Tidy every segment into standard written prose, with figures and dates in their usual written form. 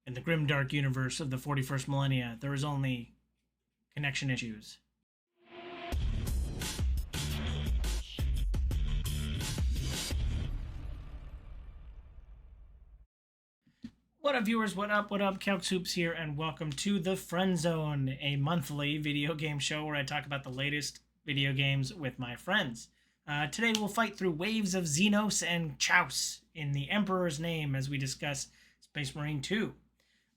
In the grimdark universe of the 41st millennia, there is only connection issues. What up, viewers? What up? What up? Calc Soups here, and welcome to the Friend Zone, a monthly video game show where I talk about the latest video games with my friends. Today we'll fight through waves of Xenos and Chaos in the Emperor's name as we discuss Space Marine 2.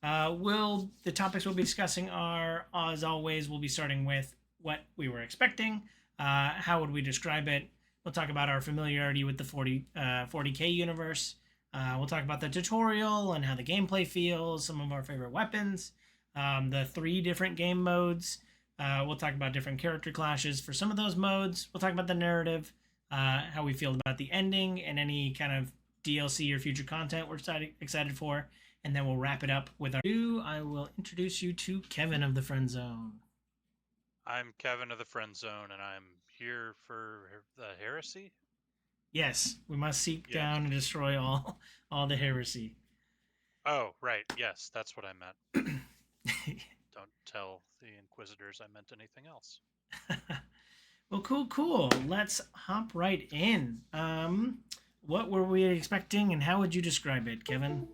The topics we'll be discussing are, as always, we'll be starting with what we were expecting. How would we describe it? We'll talk about our familiarity with the 40K universe. We'll talk about the tutorial and how the gameplay feels, some of our favorite weapons, the 3 different game modes. We'll talk about different character clashes for some of those modes. We'll talk about the narrative, how we feel about the ending, and any kind of DLC or future content we're excited for. And then we'll wrap it up with our I will introduce you to Kevin of the Friend Zone. I'm Kevin of the Friend Zone, and I'm here for the heresy. Yes, we must seek down and destroy all the heresy. Oh, right. Yes, that's what I meant. Don't tell the Inquisitors I meant anything else. Well, cool. Let's hop right in. What were we expecting, and how would you describe it, Kevin?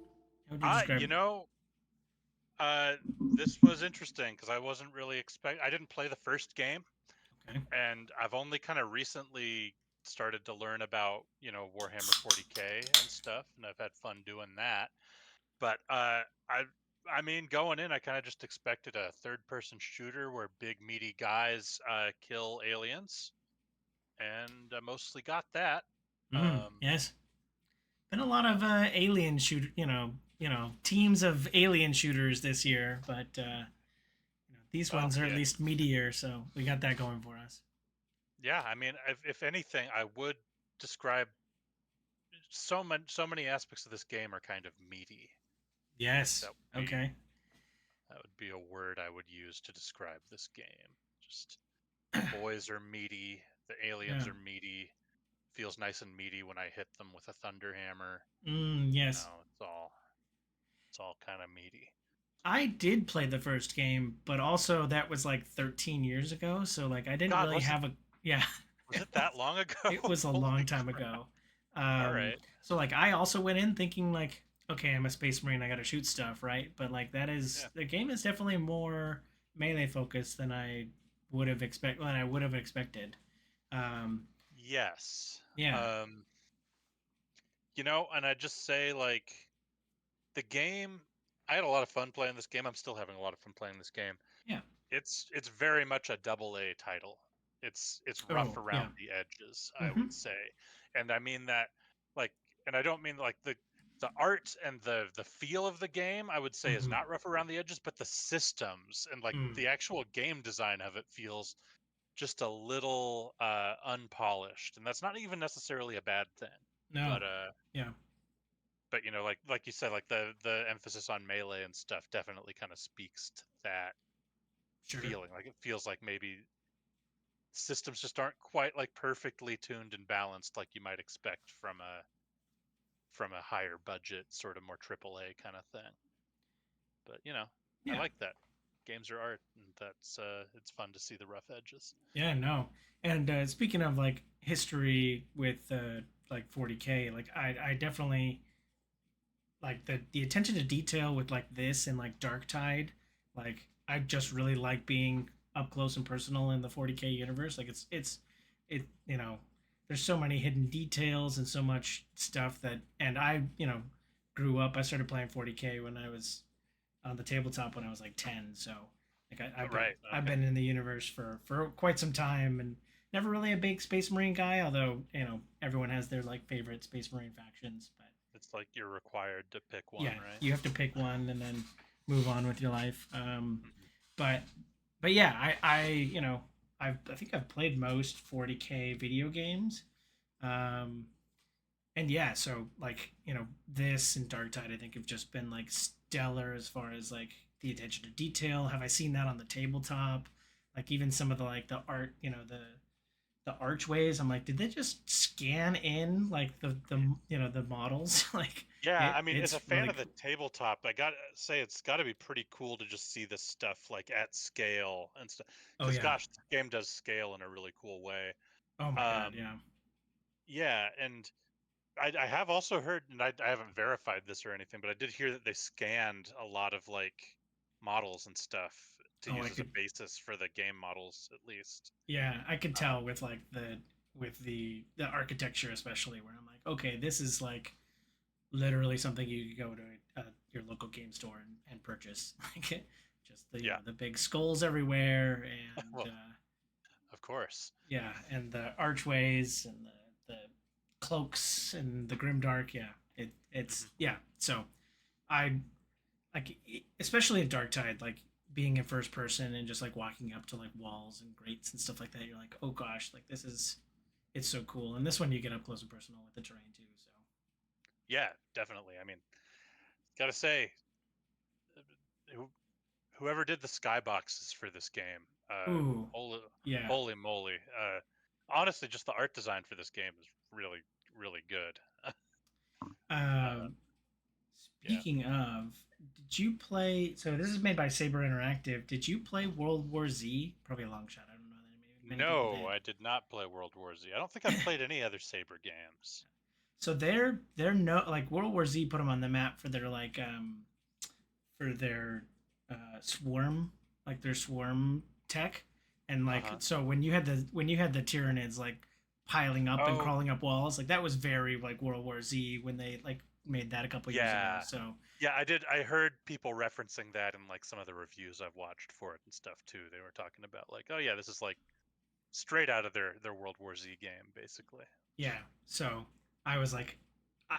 How would you describe This was interesting because I wasn't really I didn't play the first game, Okay. and I've only kind of recently started to learn about Warhammer 40K and stuff, and I've had fun doing that. But I mean, going in, I kind of just expected a third-person shooter where big meaty guys kill aliens, and I mostly got that. Yes. Been a lot of alien shooter, teams of alien shooters this year, but these ones are at Yeah, least meatier, so we got that going for us. yeah. I mean, if anything, I would describe so many aspects of this game are kind of meaty. Yes. That would be Okay. that would be a word I would use to describe this game. Just the boys are meaty, the aliens Yeah. are meaty. Feels nice and meaty when I hit them with a thunder hammer. Yes. It's all kind of meaty. I did play the first game, but also that was like 13 years ago, so like I didn't God, really have a yeah. was it that long ago? It was a long Holy time crap! ago. All right. So like I also went in thinking like, okay, I'm a space marine, I got to shoot stuff, right? But like Yeah. the game is definitely more melee focused than I would have expected. Um, Yes. yeah, Um, and I just say like the game. I had a lot of fun playing this game. I'm still having a lot of fun playing this game. yeah. It's very much a double A title. It's rough Oh yeah. around the edges, I Mm-hmm. would say, and I mean that like, and I don't mean like the art and the feel of the game. I would say is Mm-hmm. not rough around the edges, but the systems and like Mm. the actual game design of it feels just a little unpolished, and that's not even necessarily a bad thing. No. But Yeah. like you said, like the emphasis on melee and stuff definitely kind of speaks to that Sure. feeling. Like it feels like maybe systems just aren't quite like perfectly tuned and balanced like you might expect from a higher budget sort of more triple A kind of thing. But I Yeah. like that. Games are art, and that's it's fun to see the rough edges. Yeah, no. And speaking of like history with like 40K, like I definitely like the attention to detail with like this and like Dark Tide. Like I just really like being up close and personal in the 40K universe. Like it there's so many hidden details and so much stuff that and I grew up. I started playing 40K when I was on the tabletop when I was like 10. So like Right. I've Okay. been in the universe for quite some time and never really a big Space Marine guy. Although everyone has their like favorite Space Marine factions, but It's like you're required to pick one, yeah, right? you have to pick one and then move on with your life. Hmm. But but yeah, I think I've played most 40K video games. Um, and yeah, so like this and Dark Tide I think have just been like stellar as far as like the attention to detail. Have I seen that on the tabletop? Like even some of the like the art, the archways. I'm like, did they just scan in like the the models? Like Yeah, I mean, as a It's fan really of the cool. tabletop, I gotta say it's got to be pretty cool to just see this stuff like at scale and stuff. Oh Because yeah. gosh, the game does scale in a really cool way. Oh my god, Um, yeah. yeah, and I have also heard, and I haven't verified this or anything, but I did hear that they scanned a lot of like models and stuff to Oh, I use as a could basis for the game models, at least. yeah, I could Um, tell with like the architecture especially where I'm like, okay, this is like literally something you could go to your local game store and purchase. Like just the yeah, the big skulls everywhere and well, of course. yeah, and the archways and the cloaks and the grimdark. Yeah, it's Hmm. yeah. So I like especially in Dark Tide, like being in first person and just like walking up to like walls and grates and stuff like that. You're like, oh gosh, like this is it's so cool. And this one you get up close and personal with the terrain too. Yeah, definitely. I mean, gotta say, who, whoever did the skyboxes for this game, So ooh, holy, yeah. holy moly! Honestly, just the art design for this game is really, really good. uh, Um, yeah. Speaking of, did you play? So this is made by Saber Interactive. Did you play World War Z? Probably a long shot. I don't know that many people No, did. I did not play World War Z. I don't think I've played any other Saber games. So they're no like World War Z put them on the map for their swarm like their swarm tech and Uh like huh. so when you had the Tyranids like piling up and Oh, crawling up walls like that was very like World War Z when they like made that a couple years ago. yeah, So yeah. I did. I heard people referencing that in like some of the reviews I've watched for it and stuff too. They were talking about like, oh yeah, this is like straight out of their World War Z game, basically. yeah, so I was like,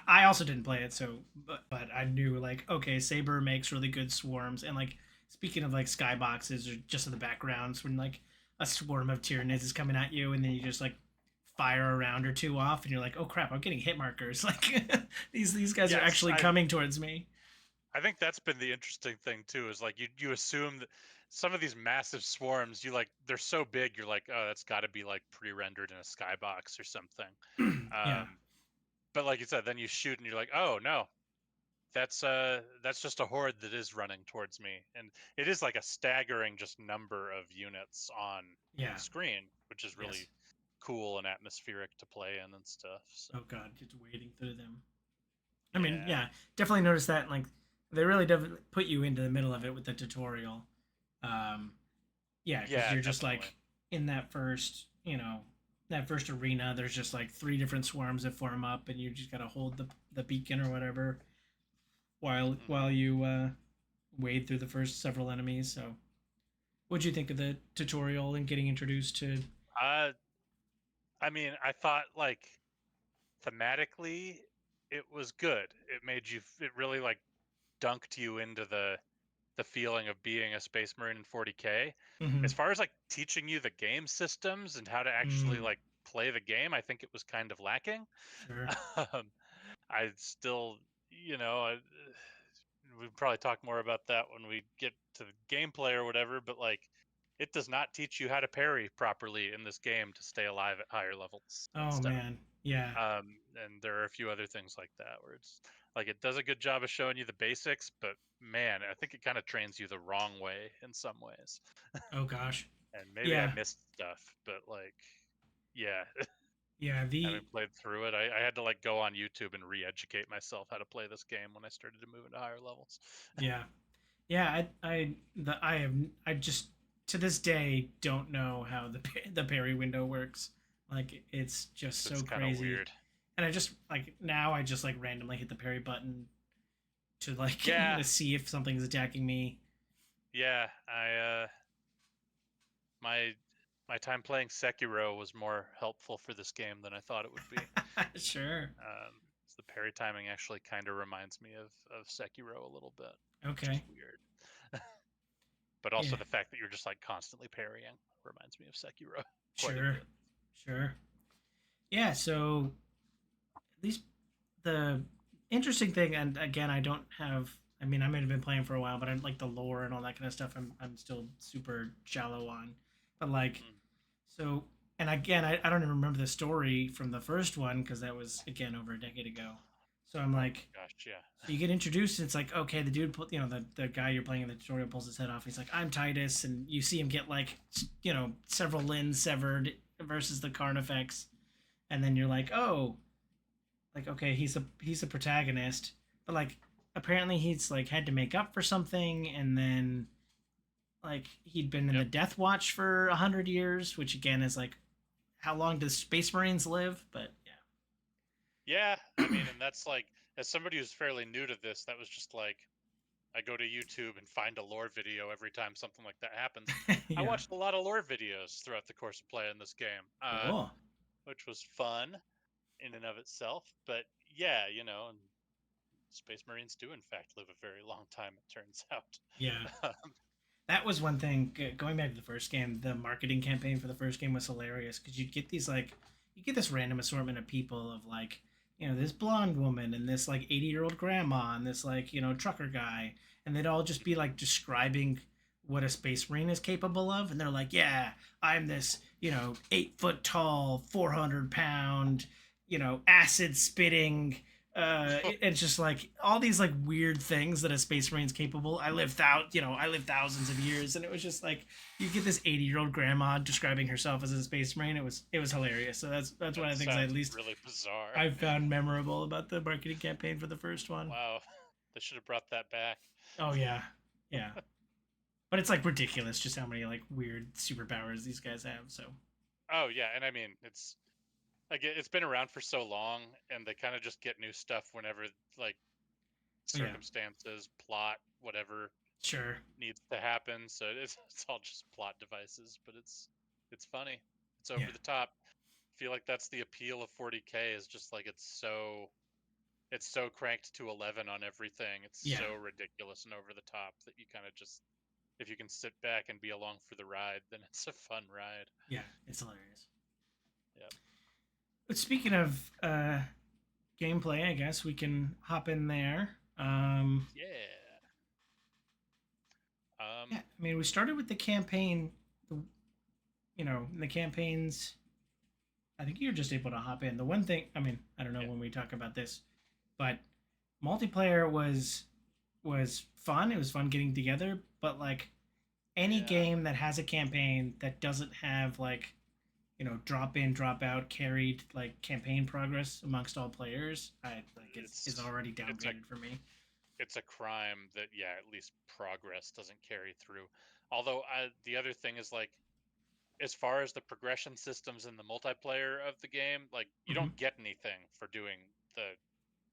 I also didn't play it, so but I knew like okay, Saber makes really good swarms, and like speaking of like skyboxes or just in the backgrounds when like a swarm of Tyranids is coming at you, and then you just like fire a round or two off, and you're like, oh crap, I'm getting hit markers. Like these guys are Yes, actually coming towards me. I think that's been the interesting thing too. Is like you assume that some of these massive swarms, you like they're so big, you're like, oh, that's got to be like pre-rendered in a skybox or something. Yeah, Um, but like you said, then you shoot and you're like, oh no, that's just a horde that is running towards me, and it is like a staggering just number of units on yeah, screen, which is yes. really cool and atmospheric to play in and stuff. So Oh god, just wading through them. I mean, yeah, yeah, definitely noticed that. Like, they really definitely put you into the middle of it with the tutorial. Um, yeah, because yeah, you're just definitely. like in that first, that first arena. There's just like three different swarms that form up, and you just gotta hold the beacon or whatever while Hmm. you wade through the first several enemies. So, what'd you think of the tutorial and getting introduced to? Uh, I mean, I thought like thematically it was good. It made you it really like dunked you into the feeling of being a space marine in 40K. Mm-hmm. As far as like teaching you the game systems and how to actually Mm, like play the game, I think it was kind of lacking. sure. um, I still, you know, we'll probably talk more about that when we get to the gameplay or whatever, but like it does not teach you how to parry properly in this game to stay alive at higher levels and Oh stuff. man, yeah. And there are a few other things like that where it's like it does a good job of showing you the basics, but man, I think it kind of trains you the wrong way in some ways. Oh gosh, And maybe I yeah, missed stuff, but like, yeah, yeah. having The played through it, I had to like go on YouTube and re-educate myself how to play this game when I started to move into higher levels. yeah. Yeah, I just to this day don't know how the parry window works. Like it's just so It's kind of crazy, weird. and I just like now I just like randomly hit the parry button to like Yeah, to see if something's attacking me. yeah. My my time playing Sekiro was more helpful for this game than I thought it would be. Sure. So the parry timing actually kind of reminds me of Sekiro a little bit, which is Okay. weird. But Yeah. also the fact that you're just like constantly parrying reminds me of Sekiro quite a Sure. bit. Sure. Yeah. So at least the interesting thing, and again, I don't have. I mean, I might have been playing for a while, but I'm like the lore and all that kind of stuff. I'm still super shallow on, but like Mm. so. And again, I don't even remember the story from the first one because that was again over a decade ago. So I'm Oh my like, gosh, yeah. so you get introduced, and it's like, okay, the dude, the guy you're playing in the tutorial pulls his head off. He's like, I'm Titus, and you see him get like, several limbs severed versus the Carnifex, and then you're like, oh, like okay, he's a protagonist, but like apparently he's like had to make up for something, and then like he'd been in the Yep. Death Watch for 100 years, which again is like, how long does Space Marines live? But Yeah, I mean, and that's like, as somebody who's fairly new to this, that was just like, I go to YouTube and find a lore video every time something like that happens. yeah, I yeah, watched a lot of lore videos throughout the course of playing this game, cool, which was fun in and of itself. But yeah, and Space Marines do in fact live a very long time, it turns yeah. out. That was one thing. Going back to the first game, the marketing campaign for the first game was hilarious because you'd get these like, you get this random assortment of people of like, this blonde woman and this like 80-year-old grandma and this like, trucker guy, and they'd all just be like describing what a space marine is capable of, and they're like, yeah, I'm this 8 foot tall, 400 pound, acid spitting, it's just like all these like weird things that a space marine's capable. I lived thousands of years, and it was just like you get this 80-year-old grandma describing herself as a space marine. It was hilarious. So that's one That of the things I at sounds least really bizarre. I found memorable about the marketing campaign for the first one. Wow, they should have brought that back. Oh yeah, yeah. But it's like ridiculous just how many like weird superpowers these guys have. So Oh yeah, and I mean, it's been around for so long, and they kind of just get new stuff whenever like oh, yeah, circumstances, plot, whatever sure, needs to happen. So it's all just plot devices, but it's funny. It's yeah, over the top. I feel like that's the appeal of 40K, is just like it's so cranked to 11 on everything. It's yeah, so ridiculous and over the top that you kind of just, if you can sit back and be along for the ride, then it's a fun ride. yeah. It's hilarious. Yep. But speaking of gameplay, I guess we can hop in there. Yeah. Yeah, I mean, we started with the campaign. The in the campaigns, I think you're just able to hop in. The one thing, I mean, I don't know Yeah. when we talk about this, but multiplayer was fun. It was fun getting together, but like any Yeah. game that has a campaign that doesn't have like drop in, drop out, carried like campaign progress amongst all players, I like is It's already it's a downgraded for me. it's a crime that, yeah, at least progress doesn't carry through. Although the other thing is, like, as far as the progression systems in the multiplayer of the game, like, you Hmm. don't get anything for doing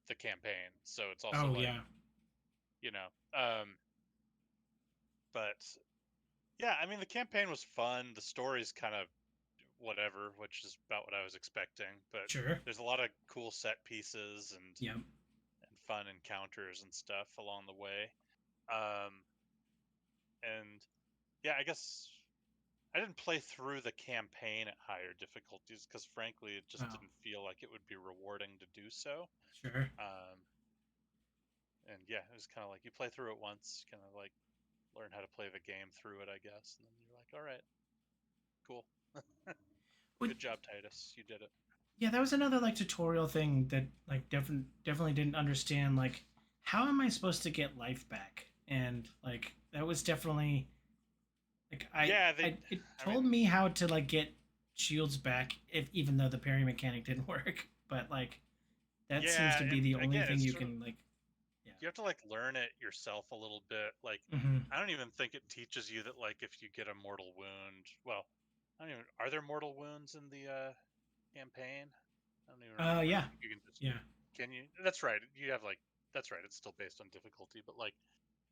the campaign. So it's also Oh like, yeah, you know, um but yeah, I mean, the campaign was fun. The story's kind of whatever, which is about what I was expecting, but sure, there's a lot of cool set pieces yeah, and fun encounters and stuff along the way. Um and yeah, I guess I didn't play through the campaign at higher difficulties because, frankly, it just oh didn't feel like it would be rewarding to do so. sure. Um, and yeah, it was kind of like you play through it once, kind of like learn how to play the game through it, I guess. And then you're like, all right, cool. But Good job, Titus. You did it. yeah, that was another like tutorial thing that like definitely didn't understand, like how am I supposed to get life back? And like that was definitely like Yeah, it I told mean, me how to like get shields back, if even though the parry mechanic didn't work, but like that seems yeah, to be and the only again, thing it's you sort of, can like, yeah. you have to like learn it yourself a little bit. Like, Hmm. I don't even think it teaches you that, like, if you get a mortal wound, well, I don't even, are there mortal wounds in the campaign? I don't even remember. I Yeah, think you can just, yeah, can you? That's right. You have like, that's right. It's still based on difficulty, but like,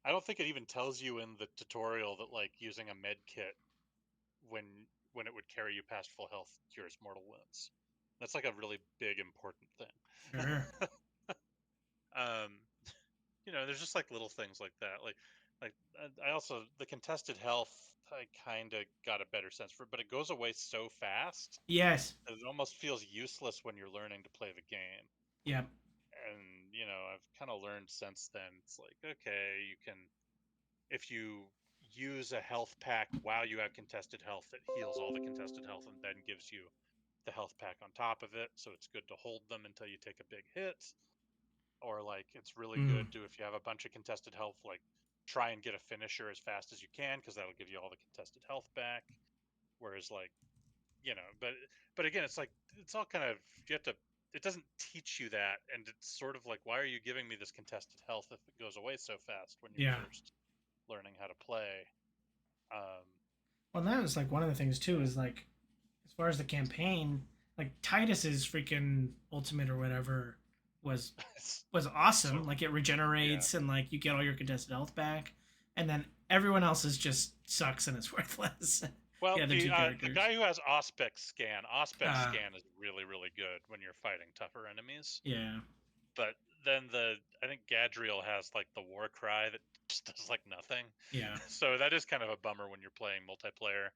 I don't think it even tells you in the tutorial that like using a med kit when when it would carry you past full health cures mortal wounds. That's like a really big important thing. sure. um, there's just like little things like that. Like I also, the contested health, I kind of got a better sense for it, but it goes away so fast Yes. that it almost feels useless when you're learning to play the game. Yep. And I've kind of learned since then, it's like, okay, you can, if you use a health pack while you have contested health, it heals all the contested health and then gives you the health pack on top of it, so it's good to hold them until you take a big hit. or like it's really Mm, good to, if you have a bunch of contested health, like try and get a finisher as fast as you can because that'll give you all the contested health back. Whereas like, but again, it's like it's all kind of, you have to, it doesn't teach you that, and it's sort of like, why are you giving me this contested health if it goes away so fast when you're yeah. first learning how to play? Um, Well, that was like one of the things too. yeah. Is like as far as the campaign, like Titus's freaking ultimate or whatever was it's, was it's so awesome. Like it yeah. regenerates and like you get all your contested health back, and then everyone else's just sucks and it's worthless. Well, The other two the characters. guy who has Auspex Uh, scan is really really good when you're fighting tougher enemies. yeah, But then I think Gadriel has like the war cry that just does like nothing. yeah, So that is kind of a bummer when you're playing multiplayer.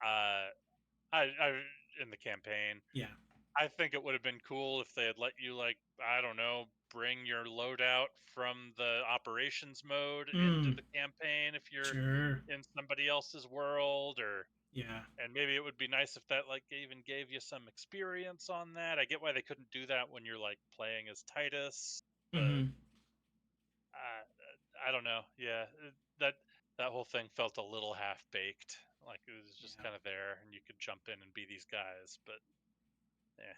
Uh, I in the campaign, yeah. I think it would have been cool if they had let you, like, I don't know, bring your loadout from the operations mode into Mm, the campaign if you're sure. in somebody else's world, or Yeah. and maybe it would be nice if that like even gave you some experience on that. I get why they couldn't do that when you're like playing as Titus, but Mm-hmm. I don't know. Yeah, that that whole thing felt a little half baked. Like it was just Yeah. kind of there, and you could jump in and be these guys. But yeah,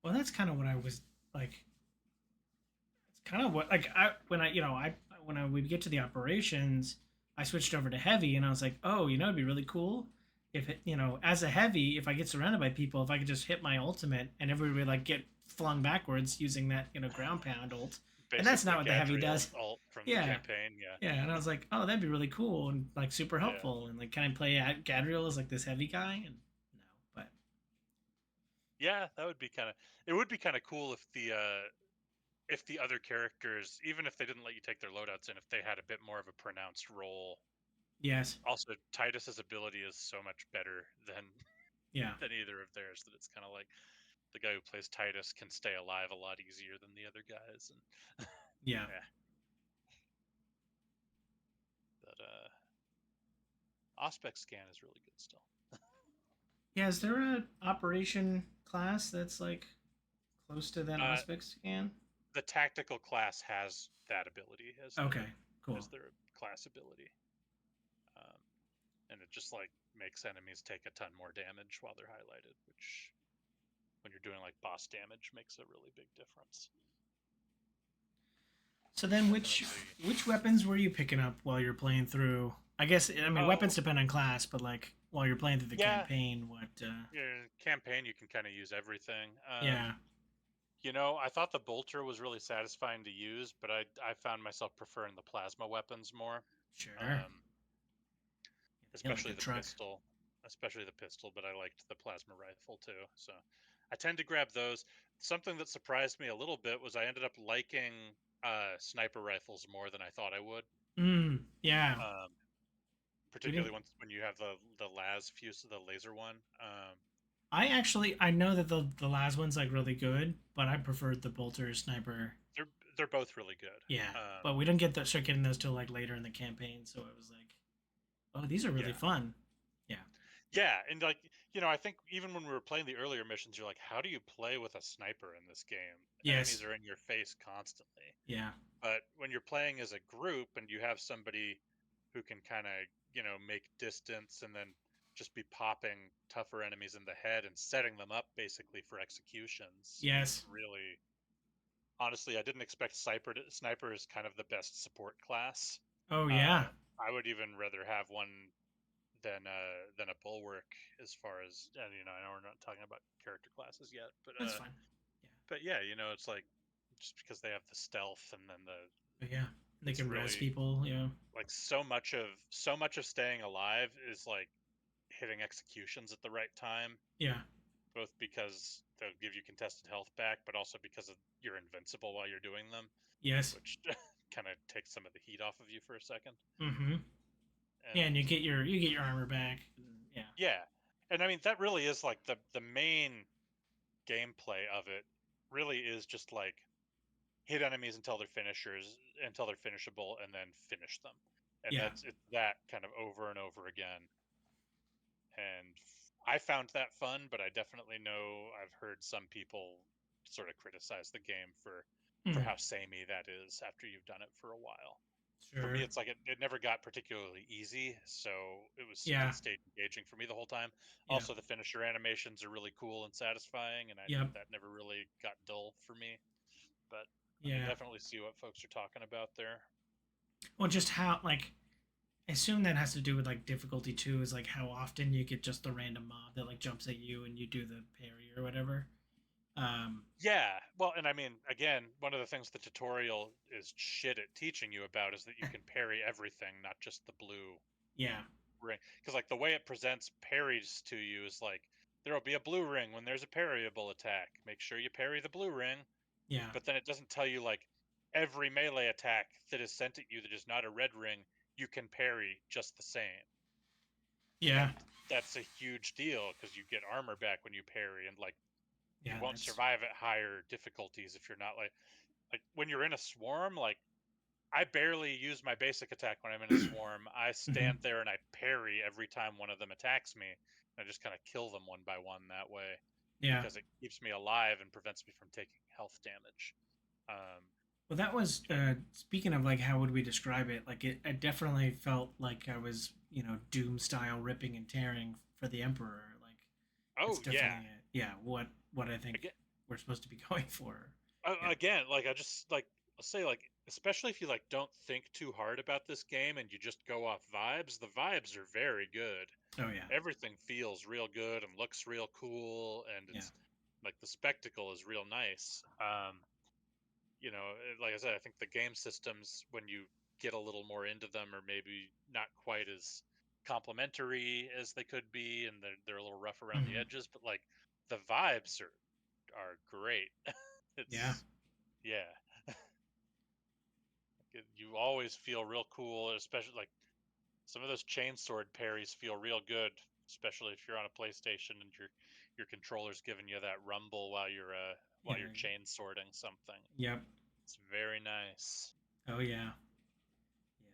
Well, that's kind of what I was like. It's kind of what like I when I you know I when I would get to the operations, I switched over to heavy, and I was like, oh, it'd be really cool if it as a heavy, if I get surrounded by people, if I could just hit my ultimate and everybody would like get flung backwards using that ground pound ult, and that's not basically what the heavy Gadriel does. alt from the Yeah, campaign. Yeah, yeah, and I was like, oh, that'd be really cool and like super yeah, helpful, and like can I play at Gadriel as like this heavy guy? And no, but yeah. That would be kind of. It would be kind of cool if the other characters, even if they didn't let you take their loadouts in, if they had a bit more of a pronounced role. yes, Also, Titus's ability is so much better than yeah, than either of theirs that it's kind of like the guy who plays Titus can stay alive a lot easier than the other guys. And yeah. yeah, but Auspex scan is really good still. Yeah, is there a operation class that's like close to that Uh, Auspex scan? the tactical class has that ability Okay, cool. as their class ability, um, and it just like makes enemies take a ton more damage while they're highlighted, which when you're doing like boss damage makes a really big difference. So then, Definitely. which weapons were you picking up while you're playing through? I guess I mean weapons Oh depend on class, but like while you're playing through the yeah, campaign, what? yeah. Campaign you can kind of use everything. Yeah, I thought the bolter was really satisfying to use, but I found myself preferring the plasma weapons more, sure. um, Yeah, like especially a the truck. pistol, especially the pistol. But I liked the plasma rifle too, so I tend to grab those. Something that surprised me a little bit was I ended up liking sniper rifles more than I thought I would, Yeah, um, we didn't. particularly once when you have the las fuse, the laser one. I know that the last one's like really good, but I preferred the bolter sniper. They're they're both really good. Yeah, Um, but we didn't start getting those till like later in the campaign, so it was like, oh, these are really yeah, fun. Yeah. yeah, and like I think even when we were playing the earlier missions, you're like, how do you play with a sniper in this game? Enemies Yes. are in your face constantly. Yeah. But when you're playing as a group and you have somebody who can kind of make distance and then just be popping tougher enemies in the head and setting them up basically for executions is Yes. really, honestly, I didn't expect sniper is kind of the best support class. Oh uh yeah. I would even rather have one than a bulwark, as far as, and I know we're not talking about character classes yet, That's fine. Yeah. but yeah, it's like, just because they have the stealth, and then But yeah, they it's can res really people. Yeah. like so much of staying alive is like hitting executions at the right time, Yeah. both because they'll give you contested health back, but also because you're invincible while you're doing them, Yes. which kind of takes some of the heat off of you for a second. Mm-hmm. Yeah, and And you get your armor back. Yeah. yeah, and I mean that really is like the main gameplay of it, really is just like hit enemies until they're finishable, and then finish them. And Yeah. it's that kind of over and over again. And I found that fun, but I definitely know I've heard some people sort of criticize the game for Mm, how samey that is after you've done it for a while. For me, sure. it's like it never got particularly easy, so it Yeah. stayed engaging for me the whole time. Yeah. Also, the finisher animations are really cool and satisfying, and Yep. that never really got dull for me. But I can Yeah. definitely see what folks are talking about there. Well, just how like I assume that has to do with like difficulty too. Is like how often you get just the random mob that like jumps at you and you do the parry or whatever. Um. Yeah, well, and I mean, again, one of the things the tutorial is shit at teaching you about is that you can parry everything, not just the blue Yeah. ring. Because like the way it presents parries to you is like there will be a blue ring when there's a parryable attack. Make sure you parry the blue ring, Yeah. but then it doesn't tell you like every melee attack that is sent at you that is not a red ring you can parry just the same. Yeah. And that's a huge deal because you get armor back when you parry, and like you Yeah. won't That's. survive at higher difficulties if you're not like when you're in a swarm. Like I barely use my basic attack when I'm in a swarm. I Hmm. stand there and I parry every time one of them attacks me. I just kind of kill them one by one that way Yeah. because it keeps me alive and prevents me from taking health damage. Um, Well, that was and speaking of like how would we describe it? Like it definitely felt like I was Doom style ripping and tearing for the Emperor. Like it's oh yeah, definitely yeah what I think again, we're supposed to be going for. Yeah. again, like I just like I'll say like especially if you like don't think too hard about this game and you just go off vibes, the vibes are very good. Oh yeah. Everything feels real good and looks real cool, and Yeah. it's like the spectacle is real nice. Like I said, I think the game systems, when you get a little more into them, are maybe not quite as complimentary as they could be, and they're a little rough around the Hmm. edges. But like the vibes are great. Yeah. It's yeah, you always feel real cool, especially like some of those chainsword parries feel real good, especially if you're on a PlayStation and your controller's giving you that rumble Yeah. while you're chain sorting something. Yep. It's very nice. Oh yeah. Yeah.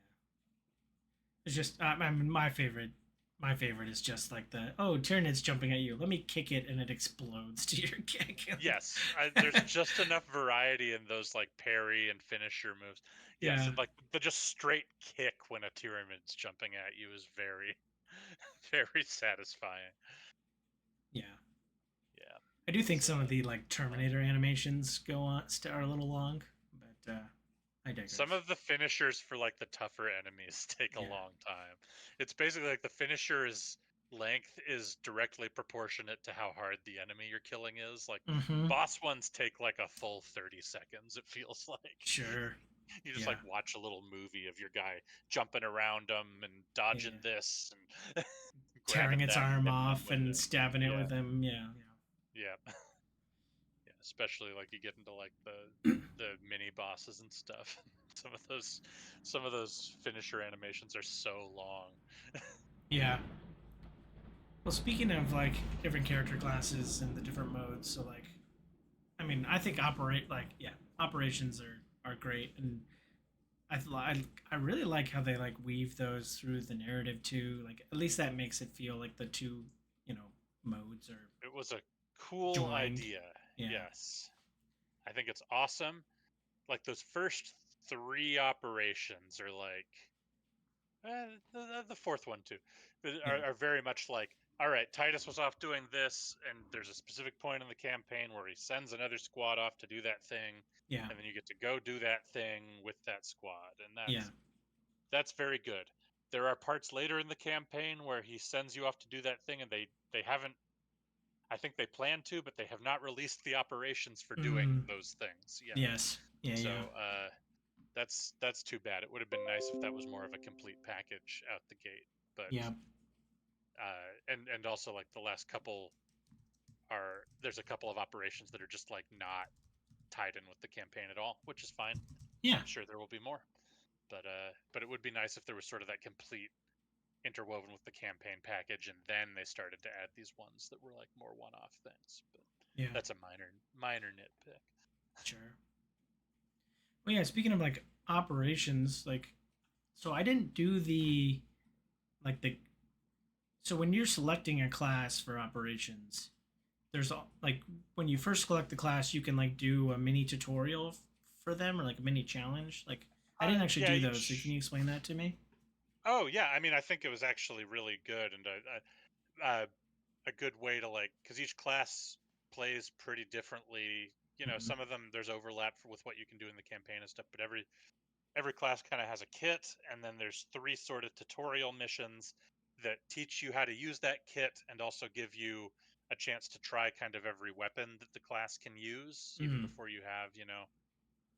It's just I mean my favorite. My favorite is just like the Tyranids jumping at you. Let me kick it and it explodes to your kick. Yes, there's just enough variety in those like parry and finisher moves. Yes, Yeah. and like the just straight kick when a Tyranid's jumping at you is very, very satisfying. Yeah. Yeah, I do think it's some of the like fun. Terminator animations are a little long, but I Some digress. of the finishers for like the tougher enemies take a Yeah. long time. It's basically like the finisher's length is directly proportionate to how hard the enemy you're killing is. Like Mm-hmm. boss ones take like a full 30 seconds, it feels like. Sure. You just Yeah. like watch a little movie of your guy jumping around them and Yeah. dodging this and Tearing grabbing its that and arm hitting them off with and it. stabbing it Yeah, with him. Yeah. yeah, yeah. Especially like you get into like Yeah. the mini bosses and stuff. some of those some of those finisher animations are so long. Yeah. Well, speaking of like different character classes and the different modes, so like, I mean, I think operations are great, and I really like how they like weave those through the narrative too. Like, at least that makes it feel like the two, you know, modes are It was a cool joined. idea. Yeah. Yes. I think it's awesome. Like those first three operations are like the fourth one too, but Yeah. are very much like, all right, Titus was off doing this, and there's a specific point in the campaign where he sends another squad off to do that thing, Yeah. and then you get to go do that thing with that squad, and Yeah. that's very good. There are parts later in the campaign where he sends you off to do that thing, and they haven't. I think they plan to, but they have not released the operations for doing Mm, those things yet. yes. Yeah. Yeah. So that's too bad. It would have been nice if that was more of a complete package out the gate. But Yeah. and also like the last couple are there's a couple of operations that are just like not tied in with the campaign at all, which is fine. Yeah. I'm sure there will be more. But it would be nice if there was sort of that complete interwoven with the campaign package, and then they started to add these ones that were like more one-off things. But Yeah. that's a minor nitpick. Sure. Well, yeah. Speaking of like operations, like, so I didn't do the like the so when you're selecting a class for operations, there's like when you first select the class, you can like do a mini tutorial for them or like a mini challenge. Like I didn't actually Yeah, do those, so can each. you explain that to me? Oh yeah, I mean, I think it was actually really good, and a good way to like, because each class plays pretty differently. Hmm. Some of them there's overlap with what you can do in the campaign and stuff, but every class kind of has a kit, and then there's three sort of tutorial missions that teach you how to use that kit and also give you a chance to try kind of every weapon that the class can use even Hmm. before you have,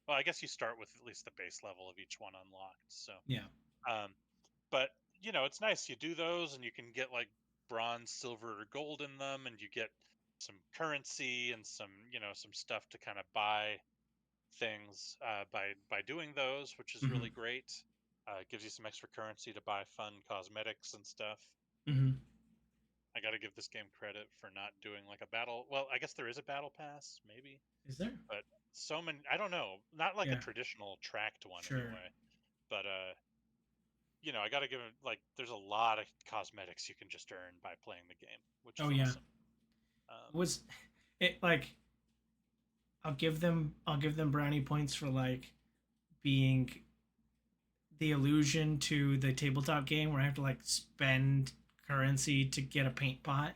well, I guess you start with at least the base level of each one unlocked. So, Yeah. um, but it's nice. You do those, and you can get like bronze, silver, or gold in them, and you get some currency and some stuff to kind of buy things by doing those, which is Hmm. really great. It gives you some extra currency to buy fun cosmetics and stuff. Hmm. I got to give this game credit for not doing like a battle. Well, I guess there is a battle pass, maybe, Is there? but so many. I don't know. Not like a Yeah. traditional tracked one Sure. anyway. But I got to give it like there's a lot of cosmetics you can just earn by playing the game, which Oh is yeah. awesome. Um, Was it like I'll give them brownie points for like being the illusion to the tabletop game where I have to like spend currency to get a paint pot,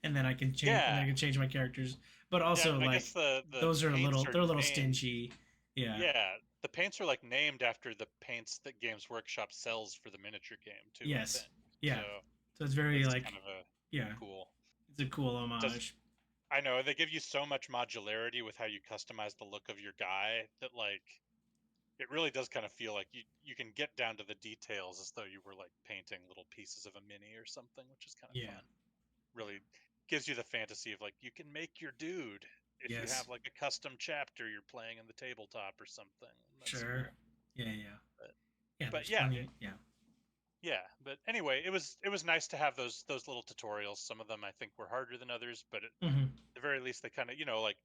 and then I can change and yeah, I can change my characters. But yeah, also and I guess like the those are a paints little are they're a little named. stingy. Yeah. Yeah, the paints are like named after the paints that Games Workshop sells for the miniature game too, I Yes. think. So Yeah. So it's very that's kind like of a yeah, cool. it's a cool Does homage. I know they give you so much modularity with how you customize the look of your guy that like it really does kind of feel like you can get down to the details as though you were like painting little pieces of a mini or something, which is kind of Yeah. fun. Really gives you the fantasy of like you can make your dude if you Yes. have like a custom chapter you're playing in the tabletop or something. That's Sure. cool. Yeah. Yeah. But Yeah. but There's yeah, plenty. Yeah. yeah. But anyway, it was nice to have those little tutorials. Some of them I think were harder than others, but at Hmm. the very least they kind of like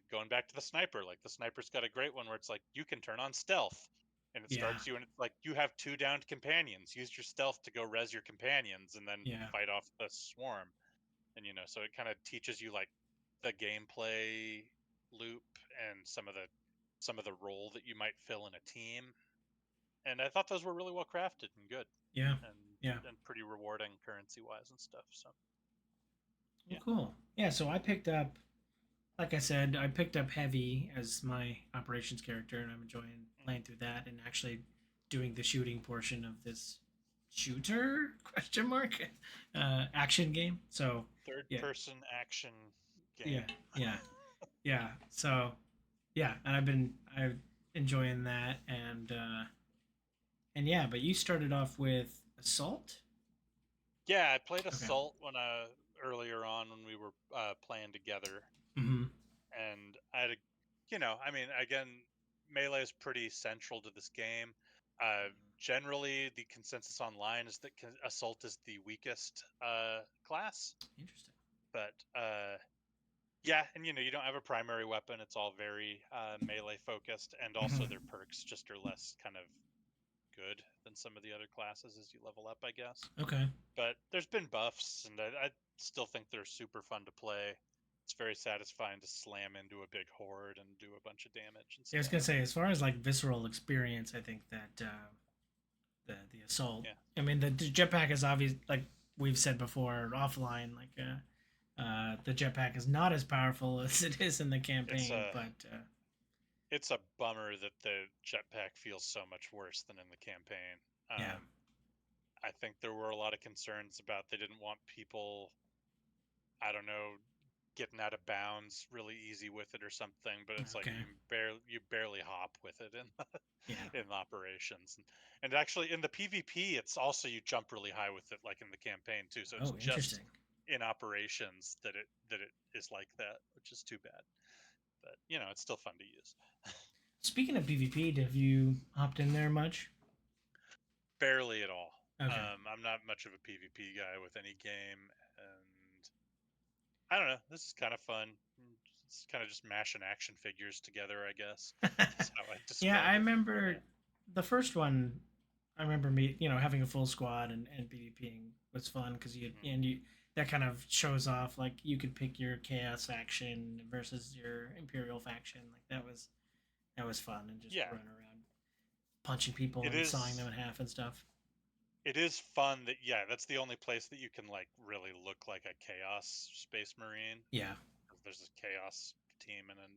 going back to the sniper. Like the sniper's got a great one where it's like you can turn on stealth, and it Yeah. starts you, and it's like you have two downed companions. Use your stealth to go res your companions, and then Yeah. fight off the swarm. And so it kind of teaches you like the gameplay loop and some of the role that you might fill in a team. And I thought those were really well crafted and good, Yeah. and Yeah. and pretty rewarding currency wise and stuff. So Well, yeah. cool. Yeah. So I picked up, like I said, I picked up Heavy as my operations character, and I'm enjoying Mhm. playing through that and actually doing the shooting portion of this shooter question mark action game. So Third yeah, person action yeah, game. yeah, yeah. So yeah, and I'm enjoying that and yeah. But you started off with Assault. Yeah, I played Okay. Assault when earlier on when we were playing together, Mm-hmm. and I had I mean, again, melee is pretty central to this game. Generally, the consensus online is that Assault is the weakest class, Interesting. but yeah, and you don't have a primary weapon. It's all very melee focused, and also Mm-hmm. their perks just are less kind of good than some of the other classes as you level up, I guess. Okay. But there's been buffs, and I still think they're super fun to play. It's very satisfying to slam into a big horde and do a bunch of damage and Yeah, I was stuff. gonna say, as far as like visceral experience, I think that the assault. Yeah, I mean, the jetpack is obvious. Like we've said before offline, like the jetpack is not as powerful as it is in the it's campaign. a But it's a bummer that the jetpack feels so much worse than in the campaign. yeah, I think there were a lot of concerns about they didn't want people, I don't know, getting out of bounds really easy with it or something. But it's like okay, you barely hop with it in yeah. in operations, and actually in the PvP, it's also you jump really high with it, like in the campaign too. So it's Oh, just interesting. in operations that it is like that, which is too bad. But it's still fun to use. Speaking of PvP, have you hopped in there much? Barely at all. Okay. I'm not much of a PvP guy with any game, and I don't know. This is kind of fun. It's kind of just mashing action figures together, I guess. Is how I Yeah, I describe it. But remember the first one. I remember me, having a full squad and PvPing was fun because you mhm. and you that kind of shows off like you could pick your chaos faction versus your imperial faction. Like that was fun and just Yeah, running around punching people it and sawing them is. in half and stuff. It is fun that yeah, that's the only place that you can like really look like a chaos space marine. Yeah, 'Cause there's a chaos team and a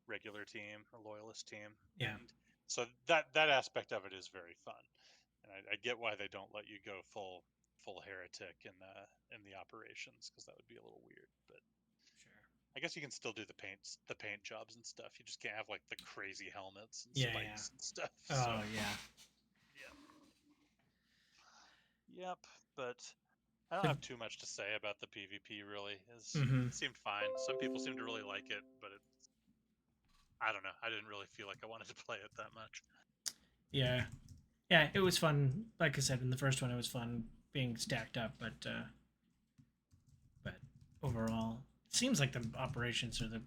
regular team, a loyalist team, yeah, and so that aspect of it is very fun. And I get why they don't let you go full heretic in the operations because that would be a little weird. But sure. I guess you can still do the paint jobs and stuff. You just can't have like the crazy helmets and Yeah, yeah. spikes and stuff. So Oh yeah. yeah, yep. But I don't Have, have too much to say about the PvP. Really, is mm-hmm. it seemed fine. Some people seem to really like it, but I don't know. I didn't really feel like I wanted to play it that much. Yeah, yeah. It was fun. Like I said in the first one, it was fun being stacked up, but overall, it seems like the operations are the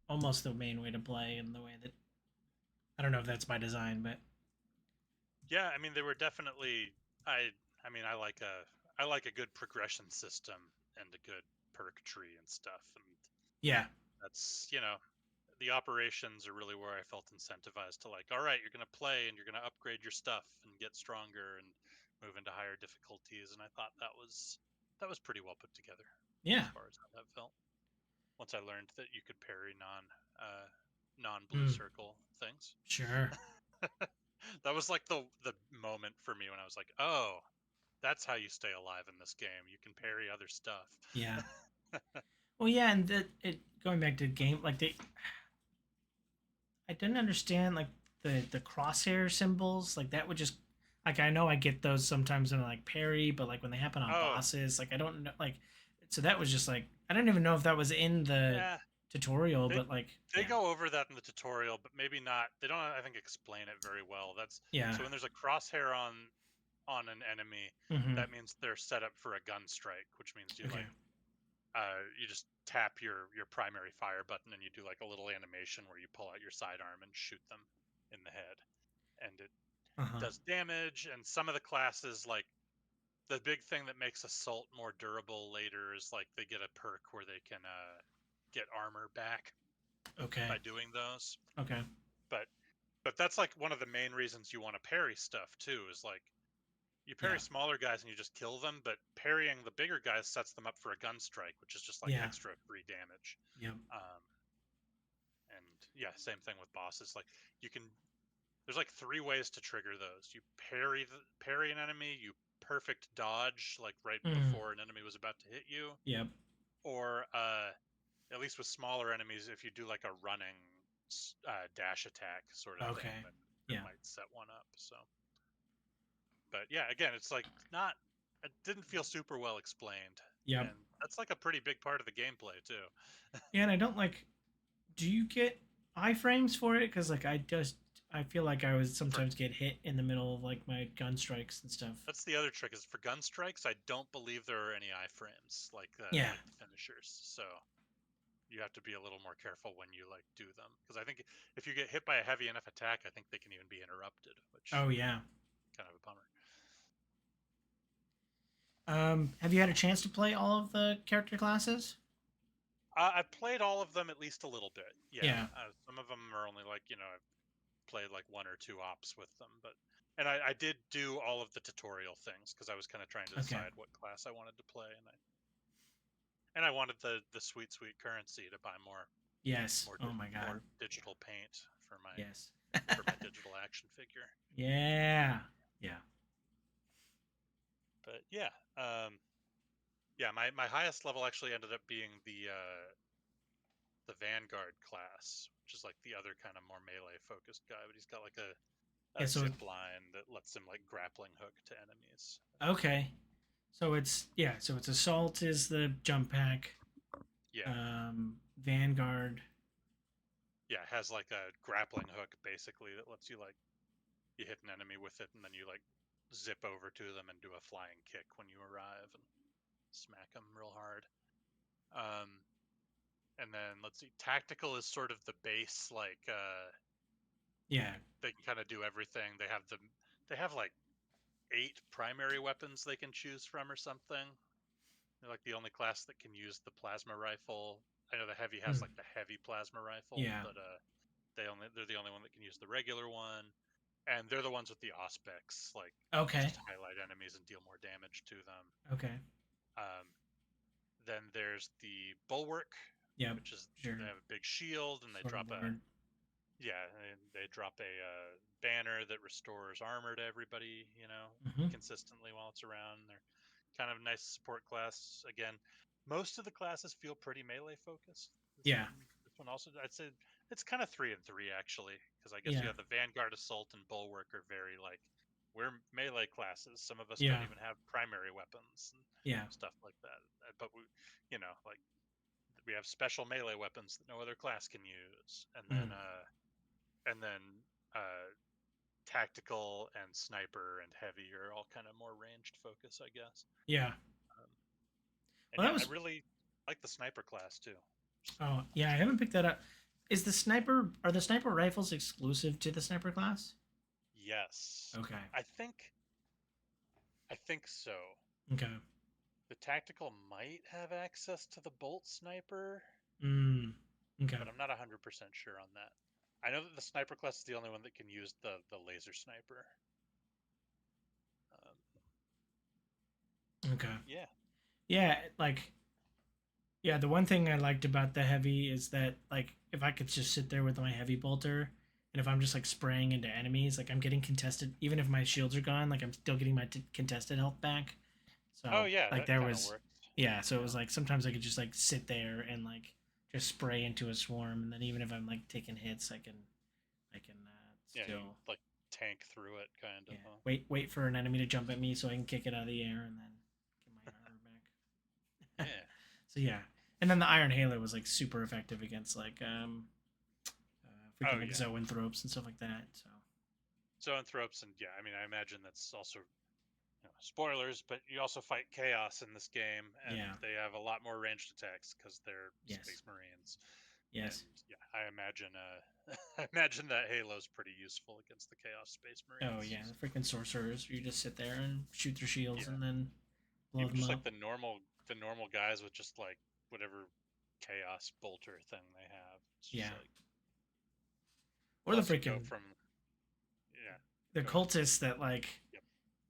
almost the main way to play in the way that I don't know if that's by design, but Yeah, I mean they were definitely. I I mean I like a good progression system and a good perk tree and stuff, and yeah, that's the operations are really where I felt incentivized to like, all right, you're gonna play and you're gonna upgrade your stuff and get stronger and move into higher difficulties, and I thought that was pretty well put together yeah, as far as how that felt. Once I learned that you could parry non blue mm, circle things. sure, That was like the moment for me when I was like, oh, that's how you stay alive in this game. You can parry other stuff. yeah. Well, yeah, and it going back to game like I didn't understand like the crosshair symbols like that would just like I know I get those sometimes when I like parry, but like when they happen on Oh, bosses, like I don't know like so that was just like I don't even know if that was in the yeah. tutorial, They but like they yeah, go over that in the tutorial, but maybe not. They don't, I think, explain it very well. That's yeah, so when there's a crosshair on an enemy, mm-hmm. that means they're set up for a gun strike, which means you Okay, like you just tap your primary fire button and you do like a little animation where you pull out your sidearm and shoot them in the head, and it uh huh, does damage. And some of the classes, like the big thing that makes assault more durable later, is like they get a perk where they can get armor back okay, by doing those. okay, But that's like one of the main reasons you want to parry stuff too. Is like you parry yeah, smaller guys and you just kill them, but parrying the bigger guys sets them up for a gun strike, which is just like yeah, extra free damage. yep, Um, and yeah, same thing with bosses. Like you can, there's like three ways to trigger those. You parry an enemy, you perfect dodge like right mm, before an enemy was about to hit you, yep, or at least with smaller enemies, if you do like a running dash attack sort of thing, okay, then it yeah, might set one up. So, but yeah, again, it's like not. It didn't feel super well explained, yep, and that's like a pretty big part of the gameplay too. yeah, and I don't like do you get iframes for it? Because like I feel like I would For sometimes get hit in the middle of like my gun strikes and stuff. That's the other trick, is for gun strikes. I don't believe there are any iframes Yeah, like the finishers. So you have to be a little more careful when you like do them, because I think if you get hit by a heavy enough attack, I think they can even be interrupted, which oh yeah. kind of a bummer. Have you had a chance to play all of the character classes? I've played all of them at least a little bit. Yeah, Yeah. some of them are only like I've played like one or two ops with them, but and I did do all of the tutorial things because I was kind of trying to Okay. decide what class I wanted to play, and I wanted the sweet currency to buy Yes. Oh my more god. digital paint Yes. for my digital action figure. Yeah. Yeah. But yeah, yeah, my highest level actually ended up being the Vanguard class, which is like the other kind of more melee focused guy, but he's got like Yeah. a So zip line that lets him like grappling hook to enemies. okay. So it's yeah. So it's assault is the jump pack. Yeah, Vanguard. yeah, it has like a grappling hook basically that lets you like you hit an enemy with it and then you like zip over to them and do a flying kick when you arrive and smack them real hard. Um, and then let's see, tactical is sort of the base. Like Yeah. they can kind of do everything. They have like 8 primary weapons they can choose from or something. They're like the only class that can use the plasma rifle. I know the heavy has Hmm. like the heavy plasma rifle, Yeah. but they're the only one that can use the regular one, and they're the ones with the auspex, like Okay. just highlight enemies and deal more damage to them. Okay. Um, then there's the bulwark, Yep. which is Sure. they have a big shield and they drop a Swordboard. yeah, and they drop a banner that restores armor to everybody, Hmm. consistently while it's around. They're kind of a nice support class. Again, most of the classes feel pretty melee focused. Yeah. This one also, I'd say it's kind of 3 and 3 actually, because I guess you Yeah. have the Vanguard, Assault, and Bulwark are very like we're melee classes. Some of us don't Yeah. even have primary weapons and Yeah. stuff like that. But like we have special melee weapons that no other class can use, Mm. and then uh, tactical and sniper and heavy are all kind of more ranged focus, I guess. Yeah. Um, and Well, yeah, that I was. really like the sniper class too. Oh, yeah. I haven't picked that up. Is the sniper? Are the sniper rifles exclusive to the sniper class? Yes, Okay. I think I think so. Okay. The tactical might have access to the bolt sniper, Mm. Okay. but I'm not 100% sure on that. I know that the sniper class is the only one that can use the laser sniper. Um, Okay. yeah, Yeah. Like. Yeah. The one thing I liked about the heavy is that like if I could just sit there with my heavy bolter. And if I'm just like spraying into enemies, like I'm getting contested, even if my shields are gone, like I'm still getting my contested health back. oh So yeah, like that there kind of was, works. yeah. So it Yeah, was like sometimes I could just like sit there and like just spray into a swarm, and then even if I'm like taking hits, I can yeah, you still, like tank through it kind yeah, of, huh? wait for an enemy to jump at me so I can kick it out of the air and then get my armor back. Yeah. So yeah, and then the Iron Halo was like super effective against like Oh freaking like yeah. zoanthropes and stuff like that. So Zoanthropes, and yeah, I mean, I imagine that's also spoilers, but you also fight chaos in this game, and yeah, they have a lot more ranged attacks because they're yes, Space Marines. And yes. yeah, I imagine I imagine that Halo's pretty useful against the Chaos Space Oh Marines. yeah, the freaking sorcerers. You just sit there and shoot their shields Yeah, and then blow even them just like up. the normal guys with just like whatever Chaos bolter thing they have. It's just Yeah, like or the plus you go freaking from yeah. the Go ahead. cultists that like Yep.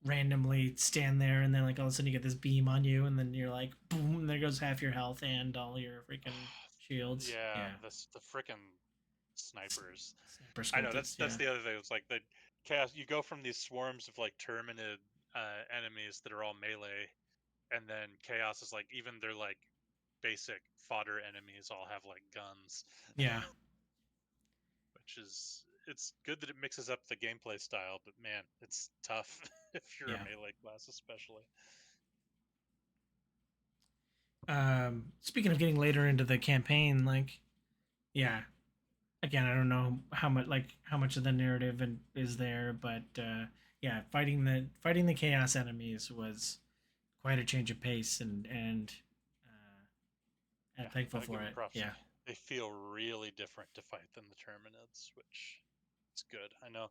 randomly stand there and then like all of a sudden you get this beam on you and then you're like boom and there goes half your health and all your freaking shields. Yeah, Yeah, the frickin' snipers. sniper I know that's cultists. that's Yeah, the other thing. It's like the chaos. You go from these swarms of like terminid enemies that are all melee, and then chaos is like even their like basic fodder enemies all have like guns, yeah, which is it's good that it mixes up the gameplay style. But man, it's tough if you're a yeah. melee class, especially. Speaking of getting later into the campaign, like yeah, again I don't know how much of the narrative and is there, but yeah, fighting the chaos enemies was quite a change of pace and Yeah, thankful gotta give for them it. props. Yeah, They feel really different to fight than the terminids, which is good. I know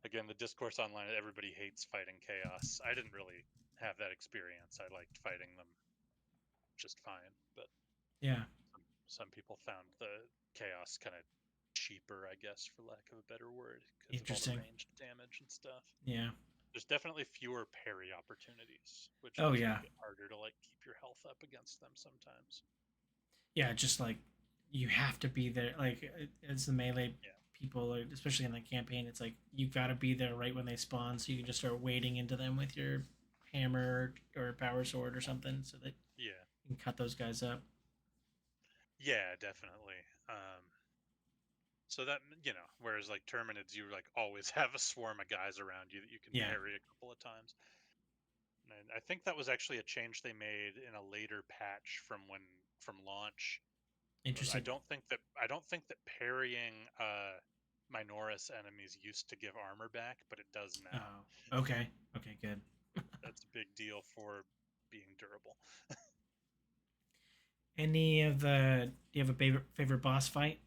again, the discourse online, everybody hates fighting chaos. I didn't really have that experience. I liked fighting them just fine, but yeah, some people found the chaos kind of cheaper, I guess, for lack of a better word, because of all the interesting. ranged damage and stuff. Yeah. There's definitely fewer parry opportunities, which Oh does yeah, make it harder to like keep your health up against them sometimes. yeah. Just like you have to be there. Like as the melee Yeah, people, like, especially in the campaign, it's like you got to be there right when they spawn, so you can just start wading into them with your hammer or power sword or something, so that yeah, you can cut those guys up. yeah, definitely. So that whereas like terminids, you like always have a swarm of guys around you that you can Yeah, parry a couple of times. And I think that was actually a change they made in a later patch from launch. interesting. I don't think that parrying Minoris enemies used to give armor back, but it does now. Oh, okay, okay, good. That's a big deal for being durable. Any of the Do you have a favorite boss fight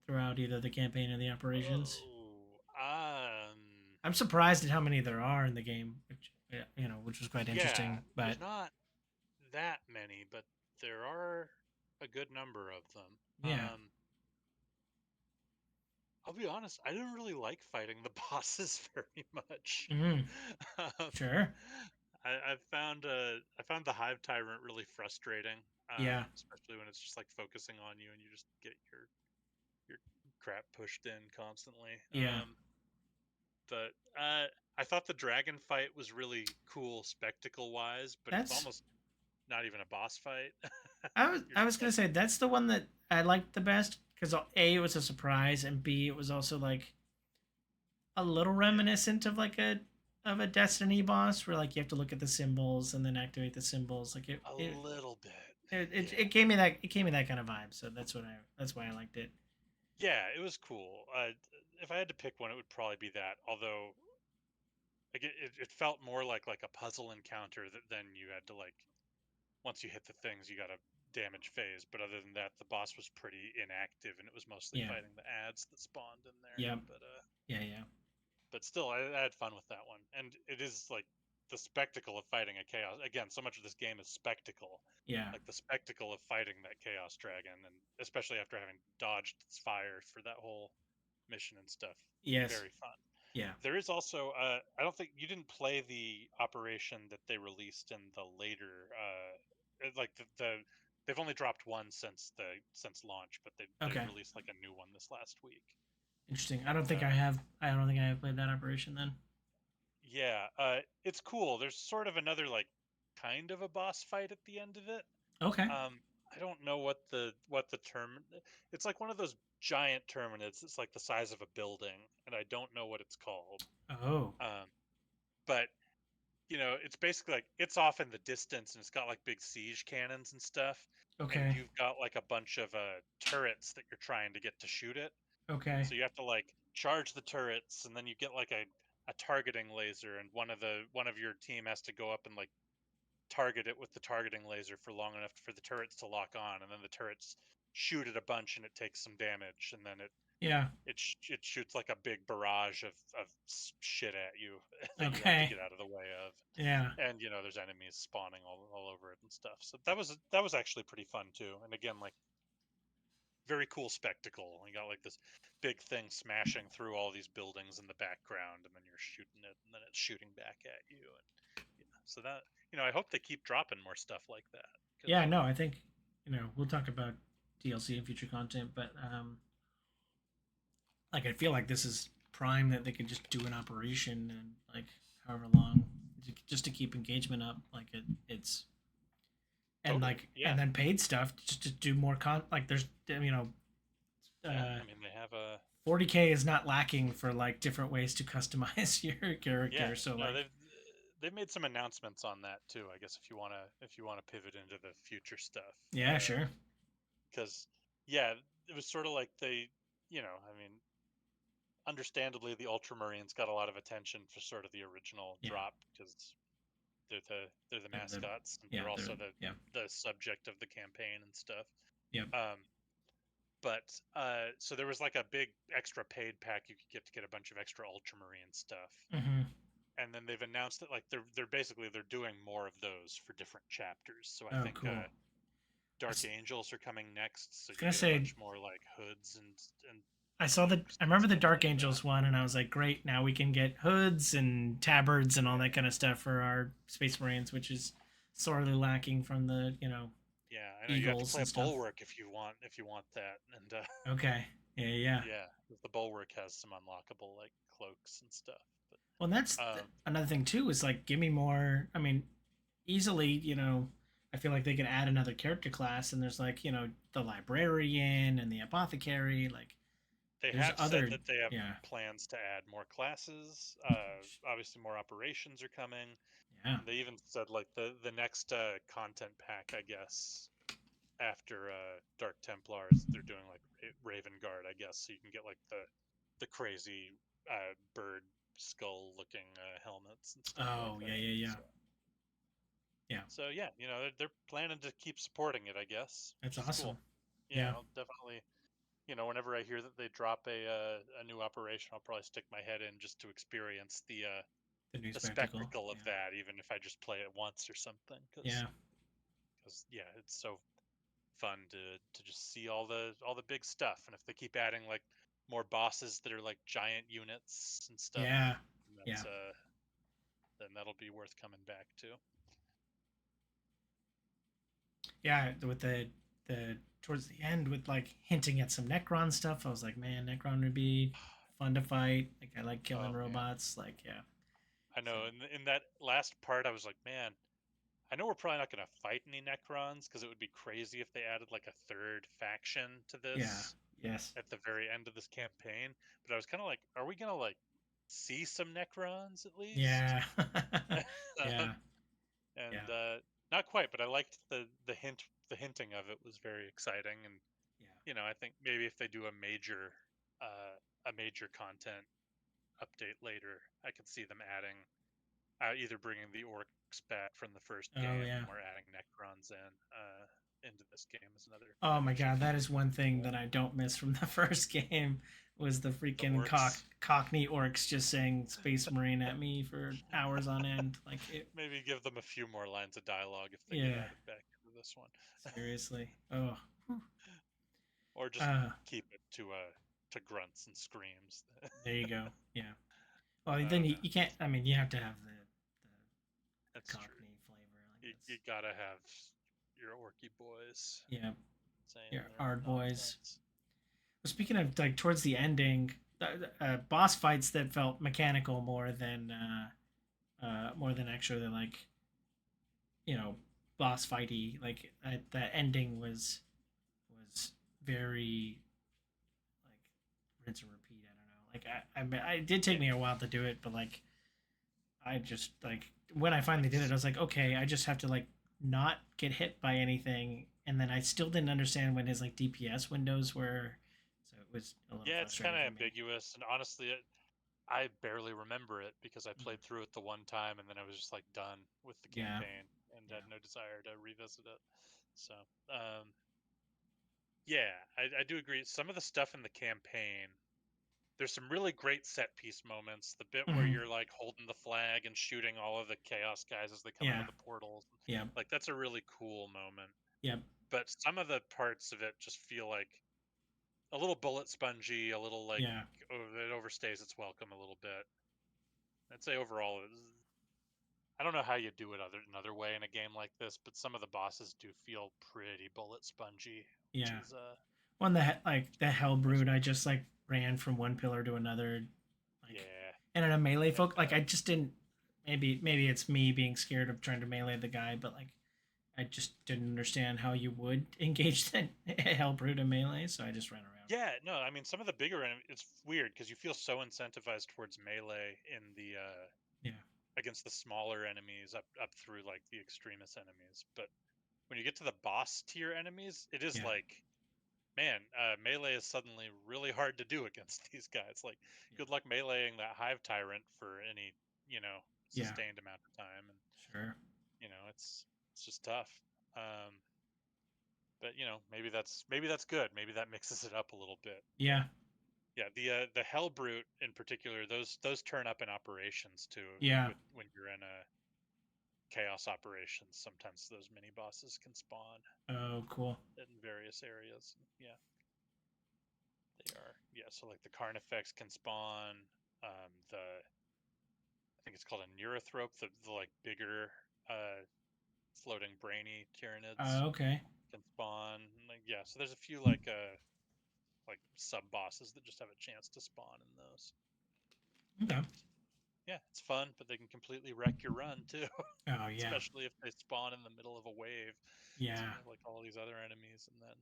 throughout either the campaign or the operations? Oh, I'm surprised at how many there are in the game, which which was quite yeah. interesting. There's But not that many, but there are a good number of them. Yeah. I'll be honest, I didn't really like fighting the bosses very much. Mm, um, sure. I found the Hive Tyrant really frustrating, Yeah. especially when it's just like focusing on you and you just get your crap pushed in constantly. Yeah. But I thought the dragon fight was really cool spectacle wise, but it's That's almost not even a boss fight. You're I was just gonna like, say that's the one that I liked the best because A, it was a surprise, and B, it was also like a little yeah, reminiscent of like a Destiny boss where like you have to look at the symbols and then activate the symbols. Like a little bit. it Yeah. gave me that kind of vibe. So that's why I liked it. Yeah, it was cool. If I had to pick one, it would probably be that. Although, like it felt more like a puzzle encounter that then you had to like once you hit the things, you got a damage phase. But other than that, the boss was pretty inactive, and it was mostly Yeah. fighting the ads that spawned in there. Yep. But Yeah. Yeah. still, I had fun with that one, and it is like the spectacle of fighting a chaos. Again, so much of this game is spectacle, Yeah. like the spectacle of fighting that chaos dragon, and especially after having dodged its fire for that whole mission and stuff. Yes. Very fun. Yeah. There is also, I don't think you didn't play the operation that they released in the later, like they've only dropped one since launch, but they Okay. released like a new one this last week. Interesting. And I don't think I have played that operation then. yeah, it's cool. There's sort of another like kind of a boss fight at the end of it. Okay. I don't know what the term. It's like one of those giant terminids. It's like the size of a building, and I don't know what it's called. Oh. Um, but it's basically like it's off in the distance and it's got like big siege cannons and stuff. And Okay. you've got like a bunch of turrets that you're trying to get to shoot it. Okay. So you have to like charge the turrets and then you get like a targeting laser and one of your team has to go up and like target it with the targeting laser for long enough for the turrets to lock on and then the turrets shoot it a bunch and it takes some damage and then Yeah. it shoots like a big barrage of shit at you that you have to Okay. get out of the way of Yeah. and there's enemies spawning all over it and stuff so that was actually pretty fun too and again like very cool spectacle you got like this big thing smashing through all these buildings in the background and then you're shooting it and then it's shooting back at you and so that I hope they keep dropping more stuff like that Yeah. because No, I think we'll talk about DLC and future content, but like I feel like this is prime that they could just do an operation and like however long just to keep engagement up. Like it's and totally like yeah and then paid stuff just to do more like there's yeah uh I mean they have a 40K is not lacking for like different ways to customize your yeah character. So no like they've made some announcements on that too I guess if you want to pivot into the future stuff yeah, sure. because yeah it was sort of like I mean understandably the ultramarines got a lot of attention for sort of the original Yeah. drop because they're the The mascots and yeah, they're they're also yeah. the subject of the campaign and stuff Yeah. um but so there was like a big extra paid pack you could get to get a bunch of extra ultramarine stuff Mhm. and then they've announced that like they're doing more of those for different chapters so I Oh, think cool. Dark Angels are coming next, so Was you gonna get a say bunch more like hoods and I saw cloaks I and remember the stuff Dark like that. Angels one and I was like, great, now we can get hoods and tabards and all that kind of stuff for our Space Marines, which is sorely lacking from the, Yeah, I know you have to Eagles play and a stuff. bulwark if you want that, and Okay. Yeah, yeah. yeah, the bulwark has some unlockable like cloaks and stuff. Well, that's But another thing too is like give me more, I mean, easily, I feel like they could add another character class and there's like, the librarian and the apothecary, like they there's have said other that they have yeah. plans to add more classes. Obviously, more operations are coming. Yeah. And they even said like the next content pack, I guess, after Dark Templars, they're doing like Raven Guard, I guess, so you can get like the crazy bird skull looking helmets and stuff like Oh, yeah, that. yeah, yeah. Yeah. So yeah, they're planning to keep supporting it, I guess, That's which is cool. awesome. Yeah, Yeah. I'll definitely. Whenever I hear that they drop a new operation, I'll probably stick my head in just to experience The new the spectacle. spectacle of Yeah. that, even if I just play it once or something. Because Yeah. because yeah, it's so fun to just see all the big stuff. And if they keep adding like more bosses that are like giant units and stuff, Yeah. Yeah. that's then that'll be worth coming back to. Yeah, with the towards the end with like hinting at some Necron stuff, I was like, man, Necron would be fun to fight. Like I like killing Oh man, robots. Like yeah. I So know. In that last part, I was like, man, I know we're probably not going to fight any Necrons because it would be crazy if they added like a third faction to yeah. this Yes. at the very end of this campaign. But I was kind of like, are we going to like see some Necrons at least? Yeah. Yeah. And Yeah. not quite, but I liked the hint. The hinting of it was very exciting, and Yeah. I think maybe if they do a major content update later, I could see them adding either bringing the orcs back from the first Oh game yeah. or adding Necrons into this game as another Oh my faction. god, that is one thing that I don't miss from the first game was the The freaking orcs. Cockney orcs just saying Space Marine at me for hours on end. Like it. Maybe give them a few more lines of dialogue if they get Yeah. added back into this one, Seriously. Oh. or just Uh. keep it to grunts and screams. There you go. Yeah. Well, I then don't know. you can't. I mean, you have to have the That's true. Cockney flavor. Like You that's gotta have your orky boys yeah. saying Your their hard boys. nonsense. Well, speaking of like towards the ending, boss fights that felt mechanical more than actually like you know boss fighty. Like the ending was very like rinse and repeat. I don't know. Like it did take Yeah, me a while to do it, but like I just like when I finally did it, I was like, okay, I just have to like not get hit by anything, and then I still didn't understand when his like DPS windows were, so it was a little yeah, it's kind frustrating of for me. ambiguous, and honestly, I barely remember it because I Mm. played through it the one time and then I was just like done with the Yeah, campaign and yeah, had no desire to revisit it. So, yeah, I do agree. Some of the stuff in the campaign, there's some really great set piece moments. The bit where hmm you're like holding the flag and shooting all of the chaos guys as they come out yeah, of the portals, yeah, like that's a really cool moment. yeah, But some of the parts of it just feel like a little bullet spongy, a little like yeah, it overstays its welcome a little bit. I'd say overall, I don't know how you do it another way in a game like this, but some of the bosses do feel pretty bullet spongy, which yeah. is One that like the Hell Brood, I frustrating. just like ran from one pillar to another, like, Yeah, and in a melee and folk, like I just didn't. Maybe it's me being scared of trying to melee the guy, but like I just didn't understand how you would engage the Hell Brood in melee, so I just ran around. yeah, no, I mean some of the bigger it's weird because you feel so incentivized towards melee in the Yeah, against the smaller enemies up through like the extremist enemies, but when you get to the boss tier enemies, it is yeah, like man, melee is suddenly really hard to do against these guys. Like, yeah, good luck meleeing that hive tyrant for any, yeah. sustained amount of time, and Sure. it's just tough. Um, but maybe that's good. Maybe that mixes it up a little bit. But Yeah, yeah, the hell brute in particular, those turn up in operations too. yeah. With when you're in a chaos operations, sometimes those mini bosses can spawn Oh, cool. in various areas. Yeah. They are, yeah. So like the Carnifex can spawn. I think it's called a Neurothrope. The like bigger, floating brainy Tyranids Okay. can spawn. Like yeah. So there's a few like sub bosses that just have a chance to spawn in those. Okay. And yeah, it's fun, but they can completely wreck your run too. Oh yeah, Especially if they spawn in the middle of a wave. So yeah. you have like all these other enemies, and then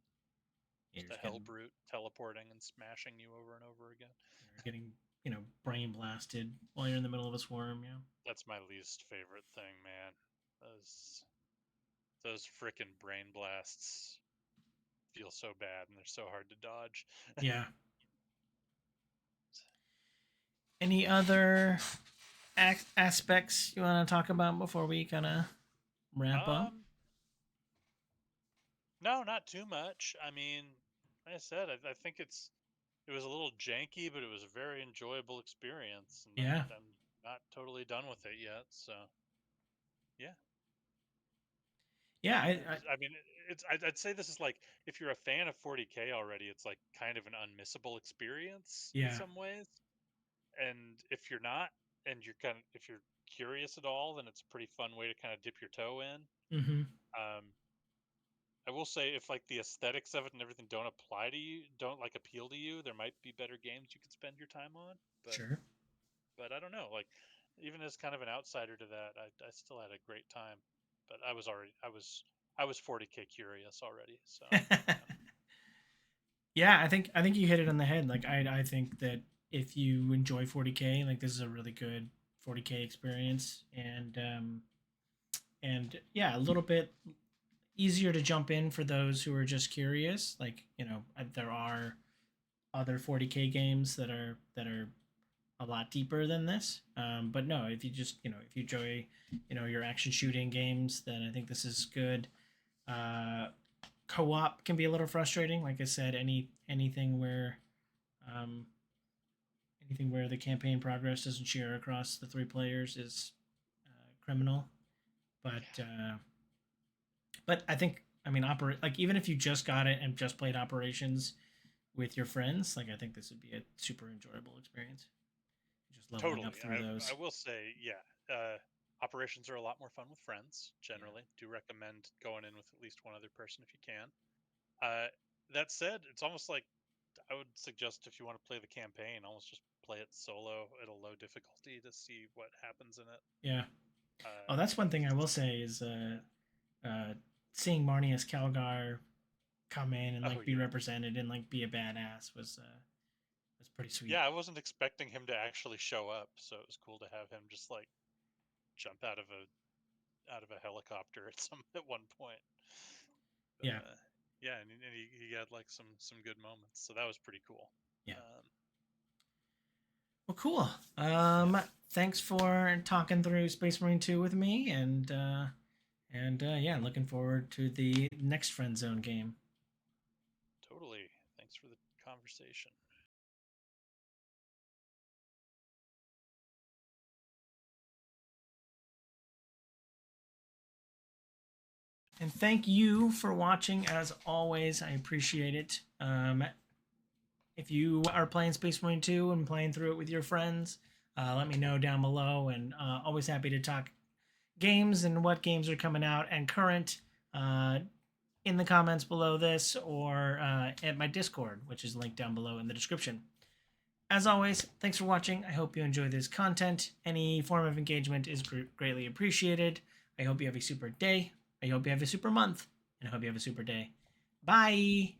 You're just a just hell getting brute teleporting and smashing you over and over again. you're getting brain blasted while you're in the middle of a swarm. Yeah. That's my least favorite thing, man. Those frickin' brain blasts feel so bad and they're so hard to dodge. Yeah. Any other aspects you want to talk about before we kind of wrap up? Um, no, not too much. I mean, like I said, I think it was a little janky, but it was a very enjoyable experience, and Yeah. I'm not totally done with it yet. So yeah, Yeah, I mean, I'd say this is like if you're a fan of 40K already, it's like kind of an unmissable experience in yeah. some ways. And if you're not, and if you're curious at all, then it's a pretty fun way to kind of dip your toe in. Mm-hmm. Um, I will say if like the aesthetics of it and everything don't apply to you, don't like appeal to you, there might be better games you could spend your time on. But Sure. I don't know. Like even as kind of an outsider to that, I still had a great time. But I was 40K curious already, so yeah. Yeah, I think you hit it on the head. Like I think that if you enjoy 40K, like this is a really good 40K experience, and yeah, a little bit easier to jump in for those who are just curious. Like there are other 40K games that are a lot deeper than this. But no, if you just if you enjoy your action shooting games, then I think this is good. Uh, Co-op can be a little frustrating. Like I said, um, anything where the campaign progress doesn't share across the three players is criminal. But I think operate like even if you just got it and just played operations with your friends, like I think this would be a super enjoyable experience. Just leveling up Totally. through I those. will say, yeah, operations are a lot more fun with friends. Yeah. Generally, do recommend going in with at least one other person if you can. Uh, that said, it's almost like I would suggest if you want to play the campaign, almost just play it solo at a low difficulty to see what happens in it. Yeah. Uh, Oh, that's one thing I will 'Cause- say is uh, seeing Marnius Calgar come in and oh like be yeah, represented and like be a badass was pretty sweet. yeah. I wasn't expecting him to actually show up, so it was cool to have him just like jump out of a helicopter at one point. But Yeah. yeah, and he had like some good moments, so that was pretty cool. Yeah. Um, Well, cool. yeah, Thanks for talking through Space Marine 2 with me, and yeah, looking forward to the next Friend Zone game. totally. Thanks for the conversation. And thank you for watching. As always, I appreciate it. If you are playing Space Marine 2 and playing through it with your friends, let me know down below. And always happy to talk games and what games are coming out and current uh, in the comments below this or at my Discord, which is linked down below in the description. As always, thanks for watching. I hope you enjoy this content. Any form of engagement is greatly appreciated. I hope you have a super day. I hope you have a super month. And I hope you have a super day. Bye.